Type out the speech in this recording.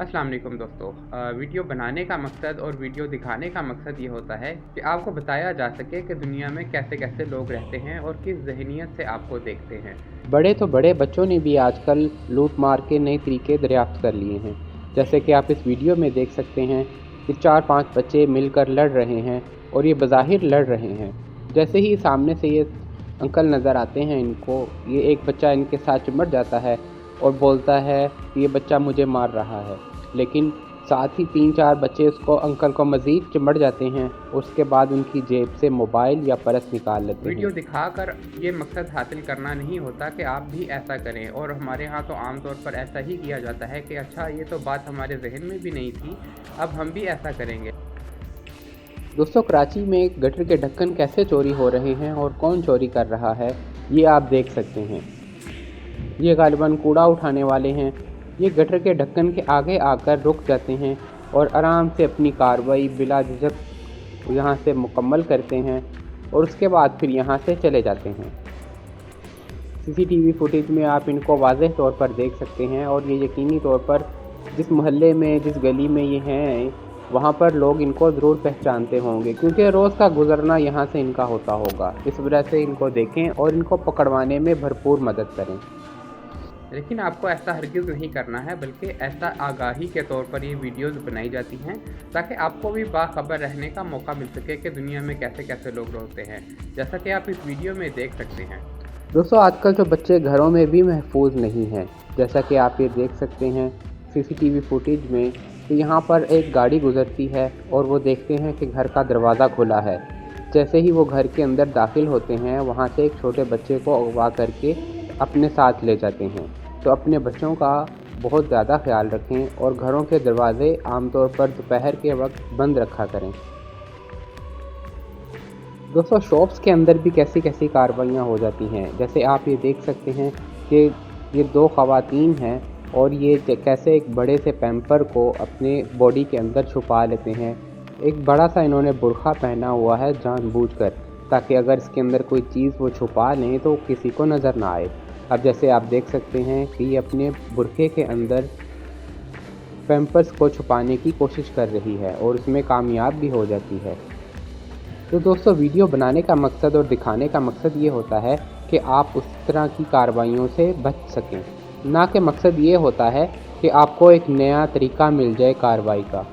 अस्सलाम वालेकुम दोस्तों। वीडियो बनाने का मकसद और वीडियो दिखाने का मकसद ये होता है कि आपको बताया जा सके कि दुनिया में कैसे कैसे लोग रहते हैं और किस जहनीत से आपको देखते हैं। बड़े तो बड़े बच्चों ने भी आजकल लूट मार के नए तरीके दरियाफ्त कर लिए हैं। जैसे कि आप इस वीडियो में देख सकते हैं कि 4-5 बच्चे मिलकर लड़ रहे हैं और ये बज़ाहिर लड़ रहे हैं। जैसे ही सामने से ये अंकल नज़र आते हैं इनको, ये एक बच्चा इनके साथ चिमट जाता है और बोलता है कि ये बच्चा मुझे मार रहा है, लेकिन साथ ही 3-4 बच्चे उसको अंकल को मज़ीद चिमट जाते हैं। उसके बाद उनकी जेब से मोबाइल या पर्स निकाल लेते वीडियो हैं। दिखाकर ये मकसद हासिल करना नहीं होता कि आप भी ऐसा करें, और हमारे यहाँ तो आम तौर पर ऐसा ही किया जाता है कि अच्छा ये तो बात हमारे जहन में भी नहीं थी, अब हम भी ऐसा करेंगे। दोस्तों, कराची में गटर के ढक्कन कैसे चोरी हो रहे हैं और कौन चोरी कर रहा है, ये आप देख सकते हैं। ये गालिबन कूड़ा उठाने वाले हैं। ये गटर के ढक्कन के आगे आकर रुक जाते हैं और आराम से अपनी कार्रवाई बिला झिझक यहाँ से मुकम्मल करते हैं और उसके बाद फिर यहाँ से चले जाते हैं। सीसीटीवी फुटेज में आप इनको वाज़ेह तौर पर देख सकते हैं और ये यकीनी तौर पर जिस मोहल्ले में, जिस गली में ये हैं, वहाँ पर लोग इनको ज़रूर पहचानते होंगे, क्योंकि रोज़ का गुज़रना यहाँ से इनका होता होगा। इस वजह से इनको देखें और इनको पकड़वाने में भरपूर मदद करें। लेकिन आपको ऐसा हरगिज़ नहीं करना है, बल्कि ऐसा आगाही के तौर पर ये वीडियोस बनाई जाती हैं ताकि आपको भी बाखबर रहने का मौका मिल सके कि दुनिया में कैसे कैसे लोग रहते हैं, जैसा कि आप इस वीडियो में देख सकते हैं। दोस्तों, आजकल तो बच्चे घरों में भी महफूज नहीं हैं। जैसा कि आप ये देख सकते हैं सीसीटीवी फुटेज में कि यहाँ पर एक गाड़ी गुजरती है और वो देखते हैं कि घर का दरवाज़ा खुला है। जैसे ही वो घर के अंदर दाखिल होते हैं, वहाँ से एक छोटे बच्चे को अगवा करके अपने साथ ले जाते हैं। तो अपने बच्चों का बहुत ज़्यादा ख्याल रखें और घरों के दरवाज़े आमतौर पर दोपहर के वक्त बंद रखा करें। दोस्तों, शॉप्स के अंदर भी कैसी कैसी कार्रवाइयाँ हो जाती हैं। जैसे आप ये देख सकते हैं कि ये 2 ख़वातीन हैं और ये कैसे एक बड़े से पैम्पर को अपने बॉडी के अंदर छुपा लेते हैं। एक बड़ा सा इन्होंने बुर्खा पहना हुआ है जानबूझकर, ताकि अगर इसके अंदर कोई चीज़ वो छुपा लें तो किसी को नज़र ना आए। अब जैसे आप देख सकते हैं कि ये अपने बुर्खे के अंदर पैम्पर्स को छुपाने की कोशिश कर रही है और उसमें कामयाब भी हो जाती है। तो दोस्तों, वीडियो बनाने का मकसद और दिखाने का मकसद ये होता है कि आप उस तरह की कार्रवाइयों से बच सकें, ना कि मकसद ये होता है कि आपको एक नया तरीका मिल जाए कार्रवाई का।